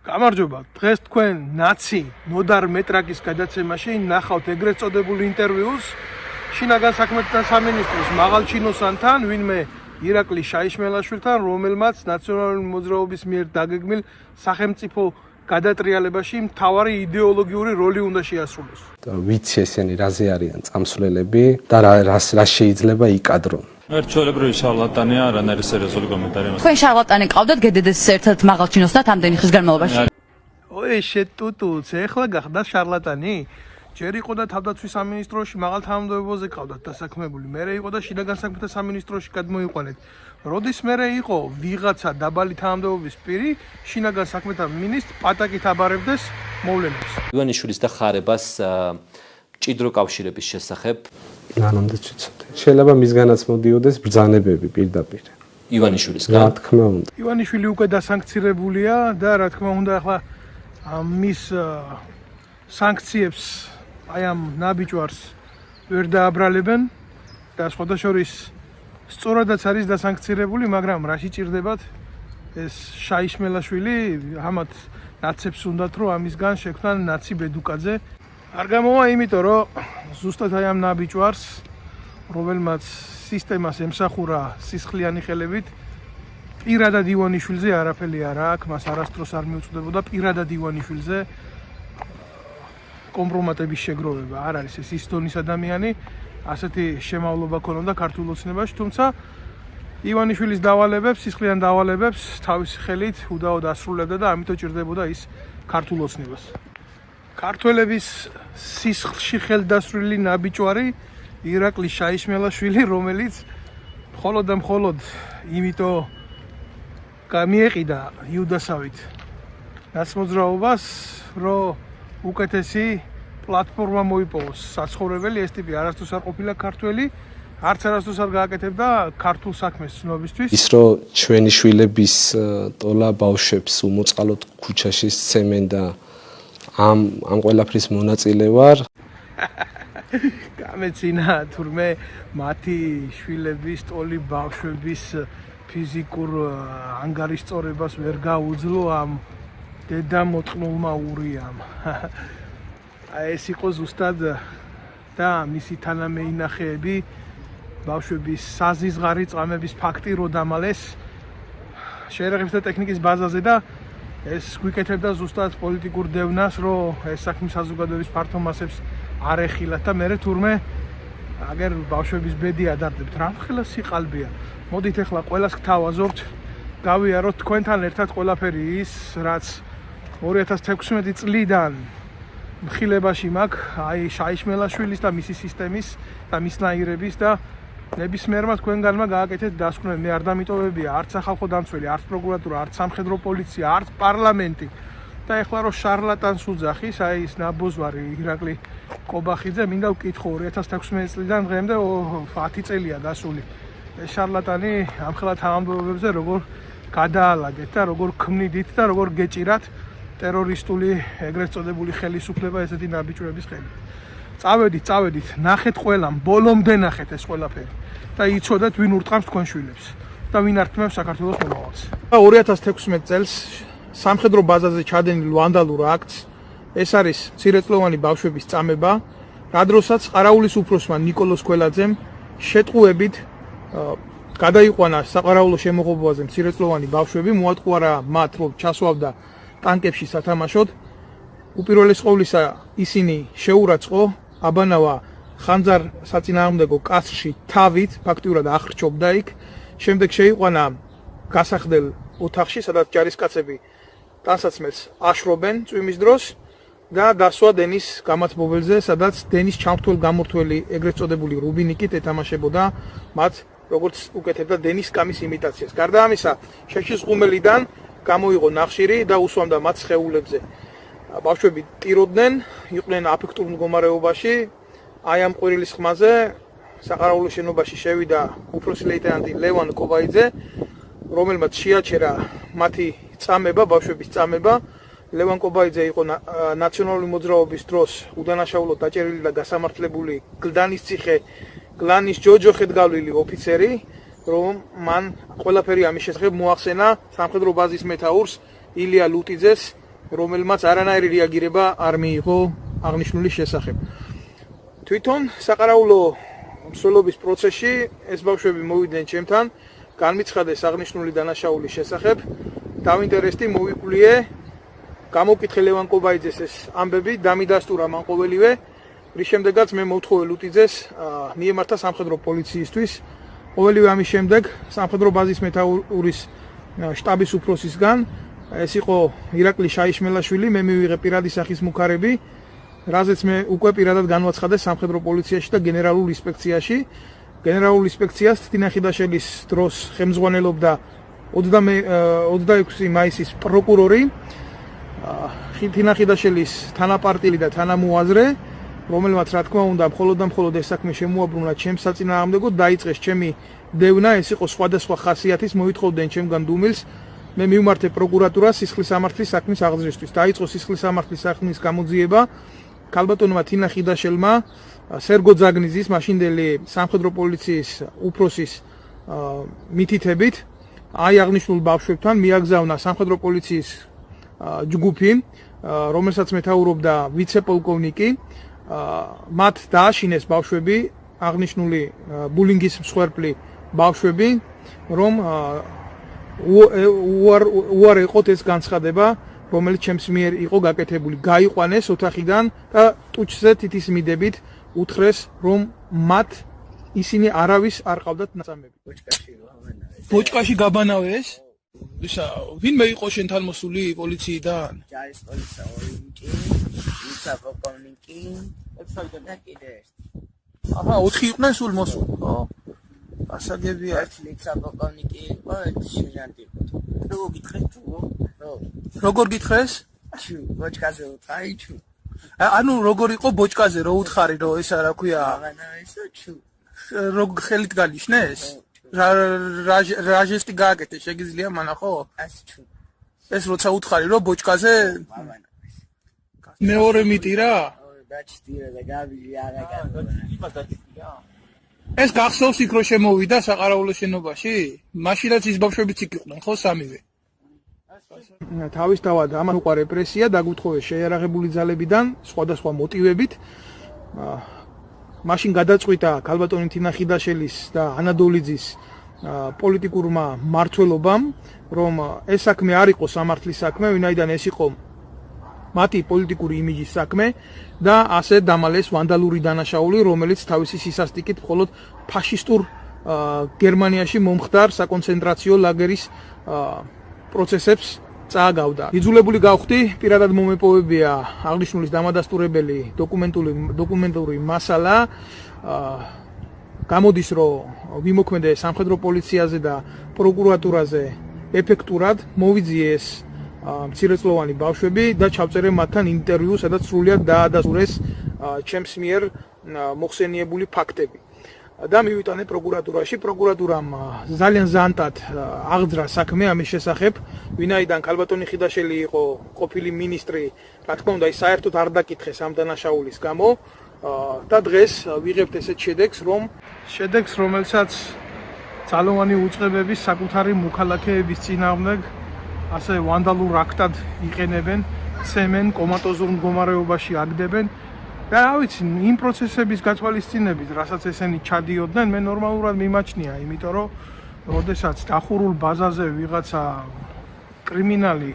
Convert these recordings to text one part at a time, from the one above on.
გამარჯობა, დღეს თქვენ ნაცი ნოდარ მეტრაკის გადაცემაში ნახავთ ეგრეთ წოდებული ინტერვიუს შინაგან საქმეთა სამინისტროს მაღალჩინოსანთან, ვინმე ირაკლი შაიშმელაშვილთან, რომელმაც ნაციონალური მოძრაობის მიერ დაგეგმილ სახელმწიფო გადატრიალებაში მთავარი იდეოლოგიური როლი უნდა შეასრულოს. ვიცი ესენი რაზე არიან წამსვლელები და რა შეიძლება იკადრონ. ერთჩოლებრივი შარლატანია, არანაირი სერიოზული კომენტარი ამას. თქვენ შარლატანი ყავდათ გედედეს ერთ-ერთ მაღალჩინოსთან ამდენი ხის განმავლობაში? ოე შეტუტუც, ეხლა გახდა შარლატანი? ჯერ იყო და თავდაცვის სამინისტროში მაღალ თანამდებობაზე ყავდათ დასაქმებული. მერე იყო და შინაგან საქმეთა სამინისტროში გადმოიყვანეთ. როდის მერე იყო ვიღაცა დაბალი თანამდებობის პირი შინაგან საქმეთა მინისტრ პატაკით აბარებდეს მოვლენებს. ივანიშვილის და ხარებას მჭიდრო კავშირების შესახებ მანამდე ვიცოდე. შეიძლება მისგანაც მოდიოდეს ბრძანებები პირდაპირ. ივანიშვილისგან? რა თქმა უნდა. ივანიშვილი უკვე დასანქცირებულია და რა თქმა უნდა ახლა მის სანქციებს აი ამ ნაბიჯვარს ვერ დააბრალებენ და სხვადასხვა სწორადაც არის დასანქცირებული, მაგრამ რაში ჭირდებათ ეს შაიშმელაშვილი, ამათ ნაცებს უნდათ რომ ამისგან შექმნან ნაცი ბედუკაძე. არ გამოვა, იმიტომ რომ ზუსტად აი ამ ნაბიჯვარს, რომელმაც სისტემას ემსახურა სისხლიანი ხელებით, პირადად ივანიშვილზე არაფერი არ აქვს, მას არასდროს არ მიუწვდებოდა პირადად ივანიშვილზე კომპრომატების შეგროვება. არ არის ეს ის დონის ადამიანი, ასეთი შემავლობა ქონოდა ქართულ ოცნებაში, თუმცა ივანიშვილის დავალებებს, სისხლიან დავალებებს თავისი ხელით უდაოდ ასრულებდა და ამიტომ ჭირდებოდა ის ქართულ ოცნებას. ქართველების სისხლში ხელდასრული ნაბიჯვარი ირაკლი შაიშმელაშვილი, რომელიც მხოლოდ და მხოლოდ იმიტომ გამიეყიდა იუდასავით ნაცმოძრაობას, რომ უკეთესი პლატფორმა მოიპოვოს საცხოვრებელი. ეს ტიპი არასდროს არ ყოფილა ქართველი, არც არასდროს არ გააკეთებდა ქართულ საქმეს ცნობისთვის. ის რომ ჩვენი შვილების ტოლა ბავშვებს უმოწყალოდ ქუჩაში სცემენ და ამ ყველაფრის მონაწილე ვარ. გამეცინა თურმე მათი შვილების ტოლი ბავშვების ფიზიკურ ანგარიშწორებას ვერ გაუძლო ამ დედა მოწყნულმა ურიამ. ეს იყო ზუსტად და მისი თანამეინახეები ბავშვების საზიზღარი წამების ფაქტი რო დამალეს შეერაღების და ტექნიკის ბაზაზე და ეს გვიკეთებდა ზუსტად პოლიტიკურ დევნას, რომ ეს საქმე საზოგადოების ფართო მასებს არ ეხილათ და მე თურმე აგერ ბავშვების ბედი ადარდებთ, რამხელა სიყალბეა. მოდით ახლა ყველას გთავაზობთ, გავიაროთ თქვენთან ერთად ყველაფერი ის, რაც 2016 წლიდან მხილებაში მაქვს, აი შაიშმელაშვილის და მისი სისტემის და მისნაირების და ნებისმიერმა თქვენგანმა გააკეთეთ დასკვნა. მე არ დამიტოვებია არც სახალხო დამცველი, არც პროკურატურა, არც სამხედრო პოლიცია, არც პარლამენტი. და ეხლა რომ შარლატანს უძახის, აი ის ნაბოძვარი ირაკლი კობახიძე, მინდა ვკითხო 2016 წლიდან დღემდე 10 წელია გასული. ეს შარლატანი ამხელა თანამდებობებზე როგორ გადაალაგეთ და როგორ ქმნიდით და როგორ გეჭირათ ტერორისტული ეგრეთ წოდებული ხელისუფლება ესეთი ნაბიჯვრების ხელით. წავედით, ნახეთ ყველამ, ბოლომდე ნახეთ ეს ყველაფერი და იცოდეთ ვინ ურტყამს თქვენ შვილებს და ვინ ართმევს საქართველოს მომავალს. 2016 წელს სამხედრო ბაზაზე ჩადენილ ვანდალურ აქტს, ეს არის მცირეწლოვანი ბავშვების წამება, რადროსაც ყარაულის უფროსმა ნიკოლოზ ქველაძემ შეტყუებით გადაიყვანა საყარაულო შემოღობაზე მცირეწლოვანი ბავშვები, მოატყუარა მათ, რომ ჩასვავდა ტანკებში სათამაშოდ. უპირველეს ყოვლისა ისინი შეურაცხო, აბანავა ხანძარ საწინააღმდეგო კასრში თავით, ფაქტიურად ახრჩობდა იქ. შემდეგ შეიყვანა გასახდელ ოთახში, სადაც ჯარისკაცები ტანსაცმელს აშრობენ წვიმის დროს და დასვა დენის გამათბობელზე, სადაც დენის ჩამრთველ გამორთველი ეგრეთ წოდებული რუბინიკით ეთამაშებოდა მათ, როგორც უკეთებდა დენის კამის იმიტაციას. გარდა ამისა, შეშის ყუმელიდან გამოიღო ნახშირი და უსვამდა მათ სხეულებზე. ბავშვები ტიროდნენ, იყვნენ აფექტურ მდგომარეობაში. აი ამ ყვირილის ხმაზე საყარაულო შენობაში შევიდა უფროსი ლეიტენანტი ლევან კობაიძე, რომელმაც შეაჩერა მათი წამება, ბავშვების წამება. ლევან კობაიძე იყო ნაციონალური მოძრაობის დროს უდანაშაულოდ დაჭერილი და გასამართლებული გლდანის ციხე, გლანის ჯოჯოხეთ გავლილი ოფიცერი, რომ მან ყველაფერი ამის შესახებ მოახსენა სამხედრო ბაზის მეთაურს ილია ლუტიძეს რომელმაც არანაირი რეაგირება არ მიიღო აღნიშნული შესახებ. თვითონ საყარაულო მსვლელობის პროცესში ეს ბავშვები მოვიდნენ ჩემთან, განმიცხადეს აღნიშნული დანაშაულის შესახებ. დავინტერესდი, მოვიკვლიე, გამოვკითხე ლევან კობაიძეს ეს ამბები, დამიდასტურა მან ყოველივე, რის შემდეგაც მე მოვთხოვე ლუტიძეს მიემართა სამხედრო პოლიციისთვის. ყოველივე ამის შემდეგ სამხედრო ბაზის მეთაურის შტაბის უფროსისგან, ეს იყო ირაკლი შაიშმელაშვილი, მე მივიღე პირადი სახის მუქარები, რაზეც მე უკვე პირადად განვაცხადე სამხედრო პოლიციაში და გენერალურ ინსპექციაში. გენერალურ ინსპექციას თინა ხიდაშელის დროს ხელმძღვანელობდა 26 მაისის პროკურორი, თინა ხიდაშელის თანაპარტიელი და თანამოაზრე, რომელმაც რა თქმა უნდა მხოლოდ და მხოლოდ ეს საქმე შემოაბრუნა ჩემს საწინააღმდეგოდ, დაიწყეს ჩემი დევნა, ეს იყო სხვადასხვა ხასიათის, მოითხოვდნენ ჩემგან დუმილს. მე მივმართე პროკურატურას სისხლის სამართლის საქმის აღძრისთვის. დაიწყო სისხლის სამართლის საქმის გამოძიება ქალბატონმა თინა ხიდაშელმა, სერგო ძაგნიძის, მაშინდელი სამხედრო პოლიციის უფროსის მითითებით, აი აღნიშნულ ბავშვებთან მიაგზავნა სამხედრო პოლიციის ჯგუფი, რომელსაც მეთაურობდა ვიცე-პოლკოვნიკი. მათ დააშინეს ბავშვები, აღნიშნული ბულინგის მსხვერპლი ბავშვები, რომ უარ ეყოთ ეს განცხადება, რომელიც ჩემს მიერ იყო გაკეთებული. გაიყვანეს ოთახიდან და ტუჩზე თითის მიდებით უთხრეს, რომ მათ ისინი არავის არ ყავდათ ნაწამები. ბოჭკაში გაბანავეს? ისა, ვინმე იყო შენთან მოსული პოლიციიდან? ჯარის პოლიცია ვიცე-პოლკოვნიკი და კიდე ერთი. აჰა, 4 იყვნენ სულ მოსული, ხო? ასაგებია. ერთი ვიცე-პოლკოვნიკი იყო, ერთი სერჟანტი იყო. როგორ გითხეს თუ? როგორ გითხეს? ჩუ, ბოჭკაზე უთხარი ჩუ. ანუ როგორ იყო ბოჭკაზე რო უთხარი, რომ ისა რა ქვია? აღანა ისო ჩუ. როგორ ხელით განიშნეს? რა ჟესტი გააკეთე, შეგიძლია მანა ხო? ას ჩუ. ეს როცა უთხარი, რომ ბოჭკაზე აღანა. მეორე მიტირა? დაჩტირა და გავიჟი აღაგა. ეს გახსოვს იქ რო შემოვიდა საყარაულო შენობაში? მაშინაც ის ბავშვებიც იქ იყვნენ, ხო, სამივე? თავისთავად ამან უყვა რეპრესია, დაგუთხოვეს შეიარაღებული ძალებიდან სხვადასხვა მოტივებით. მაშინ გადაწყვიტა ქალბატონი თინა ხიდაშელის და ანადოლიძის პოლიტიკურმა მმართველობამ, რომ ეს საქმე არ იყო სამართლის საქმე, ვინაიდან ეს იყო მათი პოლიტიკური იმიჯის საქმე და ასე დამალეს ვანდალური დანაშაული, რომელიც თავისი სისასტიკით მხოლოდ ფაშისტურ გერმანიაში მომხდარ საკონცენტრაციო ლაგერის პროცესებს წააგავდა. იძულებული გავხდი, პირადად მომეპოვებია აღნიშნულის დამადასტურებელი დოკუმენტური მასალა. გამოდის, რომ ვიმოქმედე სამხედრო პოლიციაზე და პროკურატურაზე ეფექტურად, მოვიძიეს მცირეწლოვანი ბავშვები და ჩავწერე მათთან ინტერვიუ, სადაც სრულად დაადასტურეს ჩემს მიერ მოხსენიებული ფაქტები. და მივიტანე პროკურატურაში. პროკურატურამ ძალიან ზანტად აღძრა საქმე ამის შესახებ, ვინაიდან ქალბატონი ხიდაშელი იყო ყოფილი მინისტრი, რა თქმა უნდა, ის საერთოდ არ დაკითხეს ამ დანაშაულის გამო და დღეს ვიღებთ ესეთ შედეგს, რომელსაც ძალოვანი უწყებების საკუთარი მოქალაქეების წინააღმდეგ ასე ვანდალურ აქტად იყენებენ, ცემენ, კომატოზურ მდგომარეობაში აგდებენ. და რა ვიცი, იმ პროცესების გათვალისწინებით, რასაც ესენი ჩადიოდნენ, მე ნორმალურად მიმაჩნია, იმიტომ რომ როდესაც დახურულ ბაზაზე ვიღაცა კრიმინალი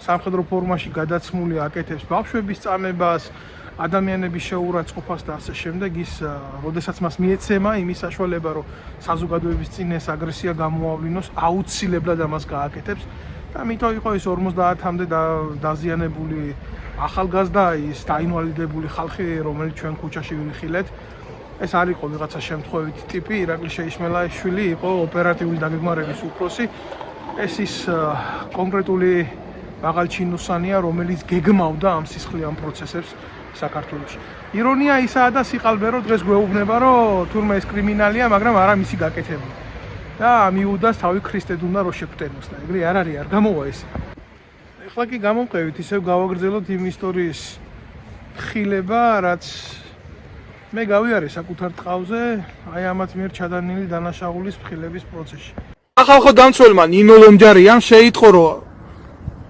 სამხედრო ფორმაში გადაცმული აკეთებს ბავშვების წამებას, ადამიანების შეურაცხყოფას და ასე შემდეგ, ის როდესაც მას მიეცემა იმის საშუალება, რომ საზოგადოების წინ ეს აგრესია გამოავლინოს, აუცილებლად ამას გააკეთებს და მითო იყო ის 50-მდე დაზიანებული ახალგაზრდა, ის დაინვალიდებული ხალხი, რომელიც ჩვენ ქუჩაში ვიხილეთ. ეს არ იყო ვიღაცა შემთხვევითი ტიპი, ირაკლი შეიშმელაშვილი იყო ოპერატიული დაგეგმარების უფროსი. ეს ის კონკრეტული მაღალჩინოსანია, რომელიც გეგმავდა ამ სისხლიან პროცესებს საქართველოში. ირონია ისაა და სიყალბე, რომ დღეს გვეუბნება, რომ თურმე ეს კრიმინალია, მაგრამ არა მისი გაკეთება. და ამ იუდას თავი ქრისტედ უნდა რო შეფტენოს და ეგრე არ არის, არ გამოვა ესე. ეხლა კი გამოვყევით, ისევ გავაგრძელოთ იმ ისტორიის ხილება, რაც მე გავიარე საკუთარ ტყავზე, აი ამათ მიერ ჩადანილი დანაშაულის ხილების პროცესში. ახალხო დამცველმა ნინო ლომჯარიამ შეიტყო, რომ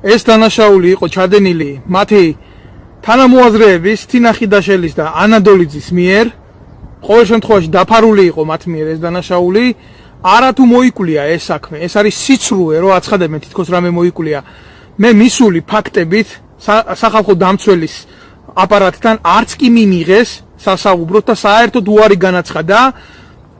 ეს დანაშაული იყო ჩადენილი მათი თანამოაზრეების თინა ხიდაშელის და ანა დოლიძის მიერ. ყოველ შემთხვევაში დაფარული იყო მათ მიერ ეს დანაშაული. არათუ მოიკვლია ეს საქმე, ეს არის სიცრუე, რომ აცხადებენ თითქოს რამე მოიკვლია. მე მისული ფაქტებით სახალხო დამცველის აპარატთან არც კი მიმიღეს სასაუბროთ და საერთოდ უარი განაცხადა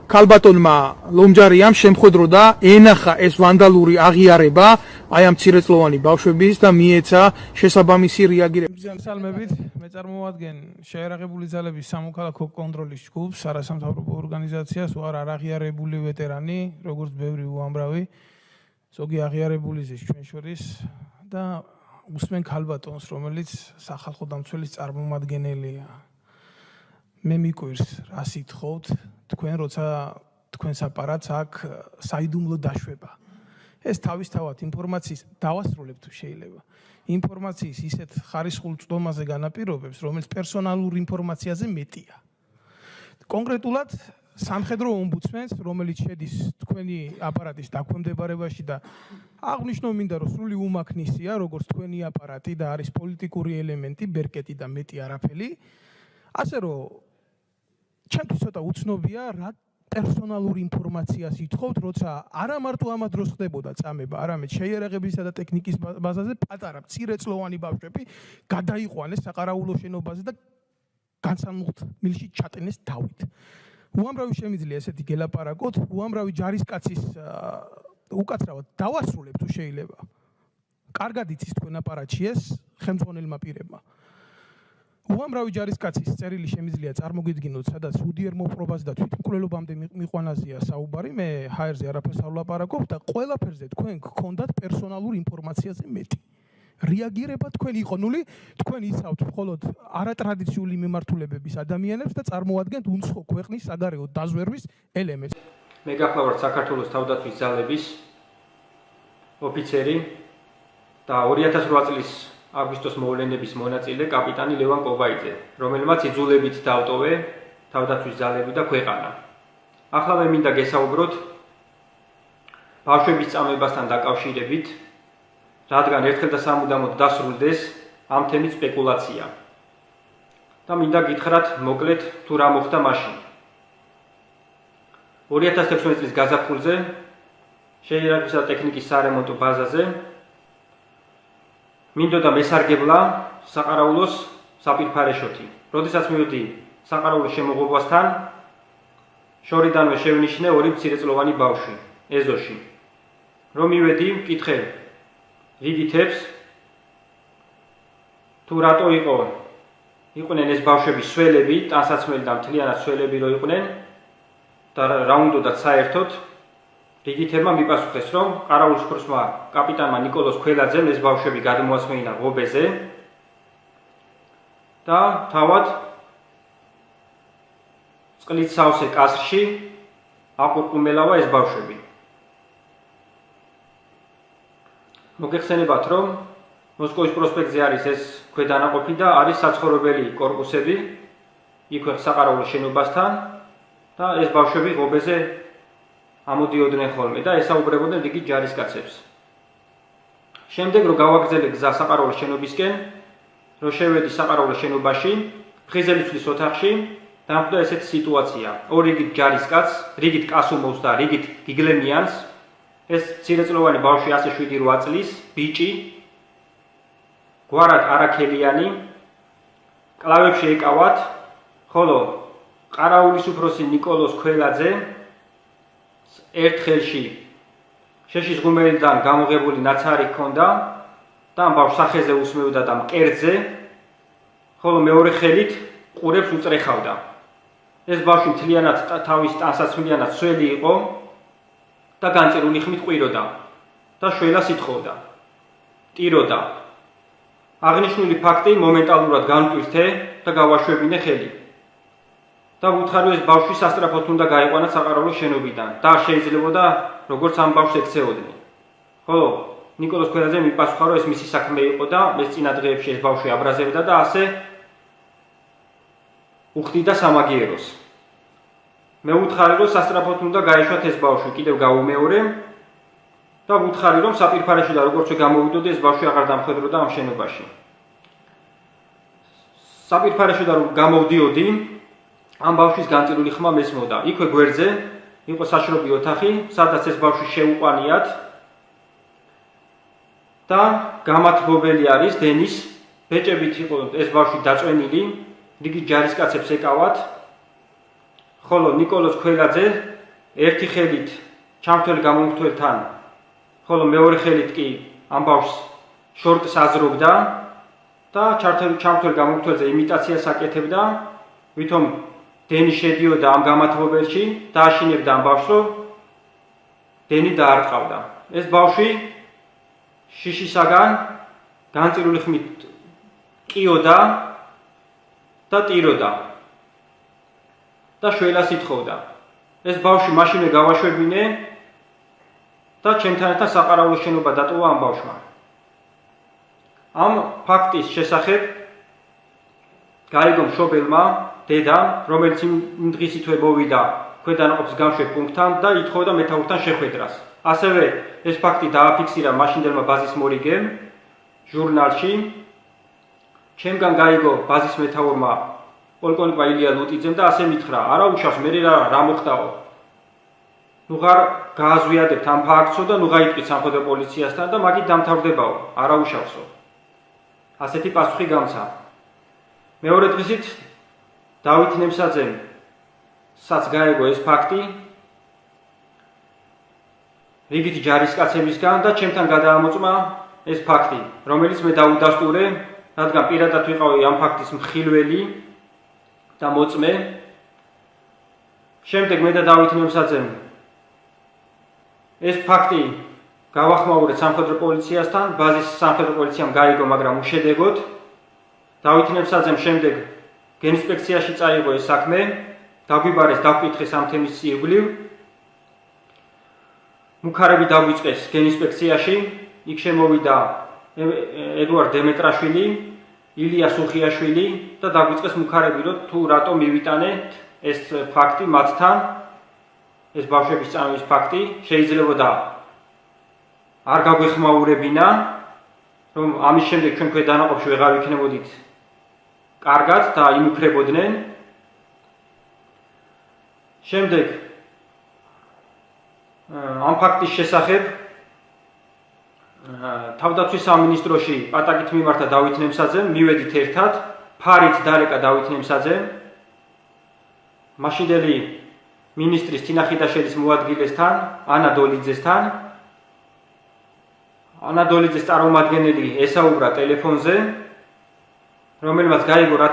ქალბატონმა ლომჯარიამ შემხედრო და ენახა ეს ვანდალური აღიარება აი ამ მცირეწლოვანი ბავშვების და მიეცა შესაბამისი რეაგირება. სალმებით მე წარმოვადგენ შეერაღებული ძალების სამოქალაქო კონტროლის ჯგუფს, არასამთავრობო ორგანიზაციას, ვარ არაღიარებული ვეტერანი, როგორც ბევრი უამრავი, ზოგი აღიარებული ზის ჩვენ შორის და უსმენ ქალბატონს, რომელიც სახალხო დამცველის წარმომადგენელია. მე მიკვირს, რა სიტყვით, თქვენ როცა თქვენს აპარატს აქ საიდუმლო დაშვება. ეს თავისთავად ინფორმაციის დავასრულებ თუ შეიძლება. ინფორმაციის ისეთ ხარისხულ წვდომაზე განაპირობებს, რომელიც პერსონალურ ინფორმაციაზე მეტია. კონკრეტულად სამხედრო ომბუდსმენს, რომელიც შედის თქვენი აპარატის დაქვემდებარებაში და აღნიშნო მინდა რომ სრული უმაქნისია, როგორც თქვენი აპარატი და არის პოლიტიკური ელემენტი, ბერკეტი და მეტი არაფერი. ასე რომ ჩემთვის ცოტა უცნობია რა პერსონალურ ინფორმაციას ითხოვთ, როცა არა მარტო ამ დროს ხდებოდა წამება, არამედ შეიარაღებისა და ტექნიკის ბაზაზე პატარა მცირეწლოვანი ბავშვები გადაიყვანეს საყარაულო შენობაზე და განსამუხთ მილში ჩატენეს დავით. უამრავი შემიძლია ესეთი გელაპარაკოთ, უამრავი ჯარისკაცის უკაცრავად დავასრულებ თუ შეიძლება. კარგად იცის თქვენ აპარატში ეს ხელმძღვანელმა პირებმა. უამრავი ჯარისკაცის წერილი შემიძლია წარმოგიდგინოთ, სადაც უდიერ მოპყრობაზე და თვითმკვლელობამდე მიყვანაზეა საუბარი. მე ჰაერზე არაფერს არ ვლაპარაკობ და ყველაფერზე თქვენ გქონდათ პერსონალურ ინფორმაციაზე მეტი. რეაგირება თქვენ იყონული, თქვენ იცავთ მხოლოდ არატრადიციული მიმართულებების ადამიანებს და წარმოადგენთ უნცხო ქვეყნის საგარეო დაზვერვის ელემენტს. მე გახლავართ საქართველოს თავდაცვის ძალების ოფიცერი და 2008 წლის აგვისტოს მოვლენების მონაწილე კაპიტანი ლევან კობაიძე, რომელმაც იძულებით დავტოვე თავდაცვის ძალები და ქვეყანა. ახლა მე მინდა გესაუბროთ ბავშვების წამებასთან დაკავშირებით, რადგან ერთხელ და სამუდამოდ დასრულდეს ამ თემის სპეკულაცია. და მინდა გითხრათ მოკლედ თუ რა მოხდა მაშინ. 2016 წლის გაზაფხულზე შეიარაღებისა და ტექნიკის სარემონტო ბაზაზე მინდოდა მესარგებლა საყარაულოს საპირფარეშოთი. როდესაც მივედი საყარაულოს შემოღობასთან, შორიდანვე შევნიშნე ორი მცირეწლოვანი ბავშვი, ეზოში. რომ მივედი, მკითხე რიგითებს, თუ რატო იყვნენ ეს ბავშვები სველები, ტანსაცმელი და მთლიანად სველები რო იყვნენ და რა უნდათ საერთოდ, რიგითებმა მიპასუხეს, რომ ყარაულის ქროსმა კაპიტანმა ნიკოლოზ ქველაძემ ეს ბავშვები გადმოასმენა ღობეზე და თავად წყლით სავსე კასრში აყურყუმელავა ეს ბავშვები. მოგეხსენებათ, რომ მოსკოვის პროსპექტზე არის ეს ქვედანაყოფი და არის საცხოვრებელი კორპუსები იქვე საყარაულოს შენობასთან და ეს ბავშვები ღობეზე ამოდიოდნენ ხოლმე და ესაუბრებოდნენ რიგი ჯარისკაცებს. შემდეგ რომ გავაგრძელე გზა საყარაულოს შენობისკენ, რომ შევედი საყარაულოს შენობაში, ფხიზელიცვლის ოთახში, დამხვდა ესეთი სიტუაცია. ორი რიგით ჯარისკაც, რიგით კასუმოვს და რიგით გიგლემიანს, ეს მცირეწლოვანი ბავშვი ასე 7-8 წლის, ბიჭი, გვარად არაქელიანი, კლავებში ეკავათ, ხოლო ყარაულის უფროსი ნიკოლოზ ქველაძე ერთ ხელში შეშის ღუმელიდან გამოღებული ნაცარი ჰქონდა და ამ ბავშვს სახეზე უსმევდა და მკერდზე, ხოლო მეორე ხელით ყურებს უწრეხავდა. ეს ბავშვი მთლიანად თავის ტანსაცმლიანად სველი იყო და განწერული ხმით ყვიროდა და შველას ითხოვდა, ტიროდა. აღნიშნული ფაქტი მომენტალურად განვტვირთე და გავაშვებინე ხელი. და ვუთხარი ეს ბავშვი სასტრაფოდ უნდა გაიყვანა საყარაულოს შენობიდან და შეიძლებოდა როგორც ამ ბავშვს ექცეოდნენ. ხოლო ნიკოლოზ ქველაძე მიპასუხა, რომ ეს მისი საქმე იყო და ეს წინა დღეებში ეს ბავშვი აბრაზებდა და ასე უხდიდა სამაგიეროს. მე ვუთხარი, რომ სასტრაფოდ უნდა გაეშვათ ეს ბავშვი, კიდევ გავუმეორე და უთხარი რომ საპირფარეში და როგორც გამოვიდოდი ეს ბავშვი აღარ დამხვედროდა ამ შენობაში. საპირფარეში და რომ გამოვდიოდი ამ ბავშვის განწირული ხმა მესმოდა. იქვე გვერდზე იყო საშრობი ოთახი, სადაც ეს ბავშვი შეუყვანიათ და გამათბობელი არის დენის ბეჭებით იყო ეს ბავშვი დაწვენილი, რიგი ჯარისკაცებს ეკავათ, ხოლო ნიკოლოზ ქველაძე ერთი ხელით ჩამთველ გამომთველთან, ხოლო მეორე ხელით კი ამ ბავშვს შორტს აზრობდა და ჩამთველ გამომთველზე იმიტაციას აკეთებდა, ვითომ დენი შედიოდა ამ გამათბობელში და აშინებდა ამ ბავშვს, რომ დენი დაარტყავდა. ეს ბავშვი შიშისაგან განწირული ხმით ყიოდა და ტიროდა და შველას ითხოვდა. ეს ბავშვი მაშინვე გავაშვებინე და ჩემთან ერთად საყარაულო შენობა დატოვა ამ ბავშვმა. ამ ფაქტის შესახებ გაიგო მშობელმა დედამ, რომელიც იმ დღისითვე მოვიდა ქვედანაყოფის გამშვებ პუნქტთან და ითხოვდა მეთაურთან შეხვედრას. ასევე ეს ფაქტი დააფიქსირა მაშინდელმა ბაზის მორიგემ ჟურნალში. ჩემგან გაიგო ბაზის მეთაურმა პოლკოვნიკმა ილია ლუტიძემ და ასე მითხრა: არა უშავს, მე რა მოხდაო? ნუ ღარ გააზვიადებთ ამ ფაქტსო და ნუ გაიტყვით სამხედრო პოლიციასთან და მაგით დამთავრდებაო, არა უშავსო. ასეთი პასუხი გამცა. მეორე დღისით დავით ნემსაძემ საც გაიგო ეს ფაქტი რიგითი ჯარისკაცებისგან და ჩემთან გადაამოწმა ეს ფაქტი, რომელიც მე დაუდასტურე, რადგან პირადად ვიყავი ამ ფაქტის მხილველი და მოწმე. შემდეგ მე და დავით ნემსაძემ ეს ფაქტი გავახმაურეთ სამხედრო პოლიციასთან, ბაზის სამხედრო პოლიციამ გაიგო, მაგრამ უშედეგოდ. დავით ნემსაძემ შემდეგ გენინსპექციაში წაიღო ეს საქმე, დაგვიბარეს, დაგკითხეს ამ თემის ირგვლივ. მუქარები დაგვიწყეს გენინსპექციაში, იქ შემოვიდა ედუარდ დემეტრაშვილი, ილია სუხიაშვილი და დაგვიწყეს მუქარები, რომ თუ რატო მივიტანეთ ეს ფაქტი მათთან, ეს ბავშვების წამების ფაქტი, შეიძლებოდა არ გაგვეხმაურებინა, რომ ამის შემდეგ ჩვენ ქვედანაყოფში ვეღარ ვიქნებოდით კარგად და იმუქრებოდნენ. შემდეგ ამ ფაქტის შესახებ თავდაცვის სამინისტროში პატაკით მიმართა დავით ნემსაძემ, მივედით ერთად, ფარით დარეკა დავით ნემსაძემ, მაშინდელი მინისტრის თინა ხიდაშელის მოადგილესთან, ანა დოლიძესთან. ანა დოლიძეს წარმომადგენელი ესაუბრა ტელეფონზე, რომელმაც გაიგო რა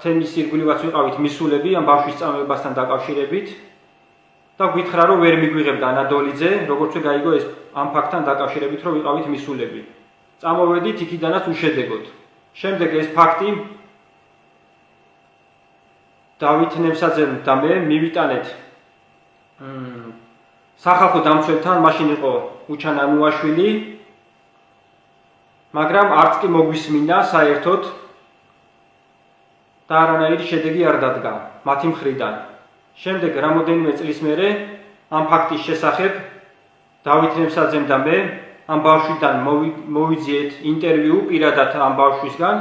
თემის ირგვლივაც ვიყავით მისულები ამ ბავშვის წამებასთან დაკავშირებით და გითხრა, რომ ვერ მიგვიღებდა ანა დოლიძე, როგორც გაიგო ეს ამ ფაქტთან დაკავშირებით, რომ ვიყავით მისულები. წამოვედით იქიდანაც უშედეგოდ. შემდეგ ეს ფაქტი დავით ნემსაძემ და მე მივიტანეთ სახალხო დამცველთან, მაშინ იყო უჩან ანუაშვილი, მაგრამ არც კი მოგვისმინა საერთოდ და არანაირი შედეგი არ დადგა მათი მხრიდან. შემდეგ რამოდენიმე წლის მერე ამ ფაქტის შესახებ დავით ნემსაძემ და მე ამ ბავშვიდან მოვიძიეთ ინტერვიუ პირადად ამ ბავშვისგან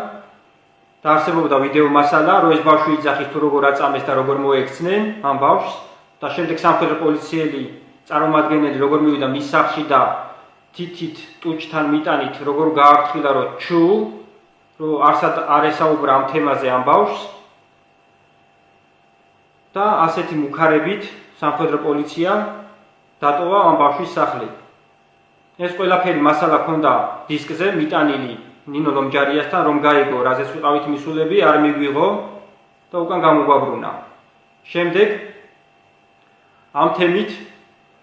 და არსებობდა ვიდეო მასალა, რომ ეს ბავშვი იძახის თუ როგორ აწამეს და როგორ მოექცნენ ამ ბავშვს და შემდეგ სამხედრო პოლიციელი წარმომადგენელი როგორ მივიდა მის სახლში და თითით ტუჩთან მიტანით როგორ გააფრთხილა, რომ ჩუ რომ არ ესაუბრა ამ თემაზე ამ ბავშვს და ასეთი მუქარებით სამხედრო პოლიციამ დატოვა ამ ბავშვის სახლი. ეს ყველაფერი მასალა ქონდა დისკზე მიტანილი ნინო ლომჯარიასთან, რომ გაიგო რაზეც ვიყავით მისულები, არ მიგვიღო და უკან გამოგვაბრუნა. შემდეგ ამ თემით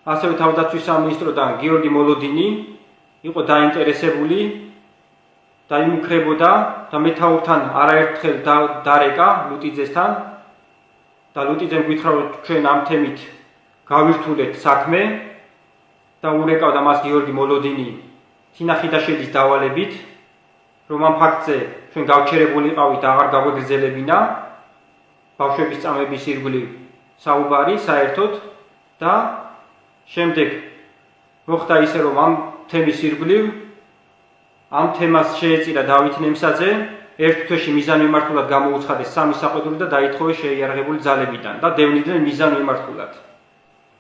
ასევე თავდაცვის სამინისტროდან გიორგი მოლოდინი იყო დაინტერესებული და იმუქრებოდა და მეთაურთან არაერთხელ დარეკა ლუტიძესთან და ლუტიძემ გითხრა, რომ ჩვენ ამ თემით გავირთულეთ საქმე და ურეკავდა მას გიორგი მოლოდინი თინა ხიდაშელის დავალებით, რომ ამ ფაქტზე ჩვენ გავჩერებულიყავით აღარ გაგვეგრძელებინა ბავშვების წამების ირგვლივ საუბარი საერთოდ და შემდეგ მოხდა ისე, რომ ამ თემის ირგვლივ ამ თემას შეეწირა დავით ნემსაძე, ერთ თვეში მიზანმიმართულად გამოუცხადეს 3 საყვედური და დაითხოვეს შეიარაღებული ძალებიდან და დევნიდნენ მიზანმიმართულად.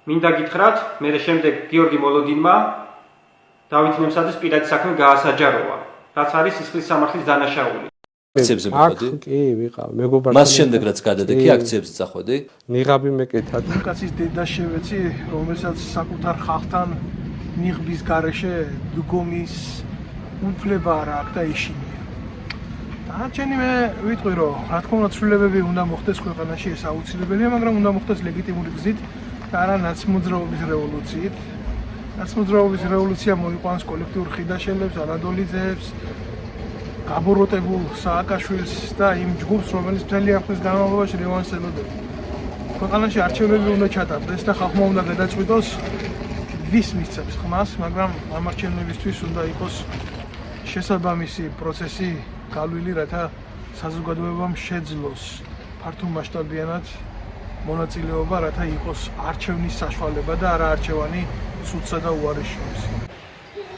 მინდა გითხრათ, მე შემდეგ გიორგი მოლოდინმა დავით ნემსაძეს პირადი საქმე გაასაჯაროვა, რაც არის სისხლის სამართლის დანაშაული. აქციებზე მოხვედი? კი, ვიყავ. მეგობართან. მას შემდეგ რაც გადადექი აქციებზე წახვედი? ნიღაბი მეკეთად. კაცის დედა შევეცი, რომელსაც საკუთარ ხალხთან ნიღბის გარეშე დგომის უფლება არ აქვს და ეშინია. დანარჩენი მე ვიტყვი, რომ რა თქმა უნდა ცვლილებები უნდა მოხდეს ქვეყანაში, ეს აუცილებელია, მაგრამ უნდა მოხდეს ლეგიტიმური გზით და არა ნაცმოძრაობის რევოლუციით. ნაცმოძრაობის რევოლუცია მოიყვანს კოლექტიურ ხიდაშელებს, ანადოლიძეებს, გაბოროტებულ სააკაშვილს და იმ ჯგუფს, რომელიც მთელი ახლის განმავლობაში რევანშს ელოდება. ქვეყანაში არჩევნები უნდა ჩატარდეს და ხალხმა უნდა გადაწყვიტოს ვის მისცემს ხმას, მაგრამ ამ არჩევნებისთვის უნდა იყოს შესაბამისი პროცესი გალვილი, რათა საზოგადოებამ შეძლოს ფართო მასშტაბიანად მონაწილეობა, რათა იყოს არჩევნის საშუალება და არა არჩევანი ცუდსა და უარის შორის.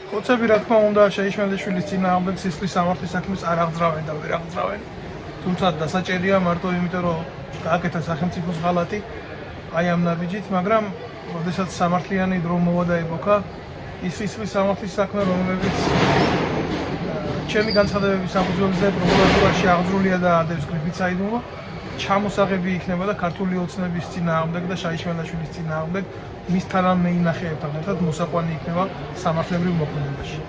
ხოცები რა თქმა უნდა შეიშვენდაშვილის წინააღმდეგ სისხლის სამართლის საქმეს არ აღძრავენ და ვერ აღძრავენ. თუმცა დასაჭერია მარტო იმიტომ, რომ გააკეთა სახელმწიფოს ღალატი აი ამ ნაბიჯით, მაგრამ როდესაც სამართლიანი დრო მოვა და ებოქა, ის სისხლის სამართლის საქმე, რომელიც ჩემი განცხადებების საფუძველზე პროკურატურაში აღძრულია და ადევს გრიფით საიდუმლო, ჩამოსაღები იქნება და ქართული ოცნების წინააღმდეგ და შაიშვენდაშვილის წინააღმდეგ მის თანამეინახეებთან ერთად მოსაყვანი იქნება სამართლებრივ მოქმედებაში.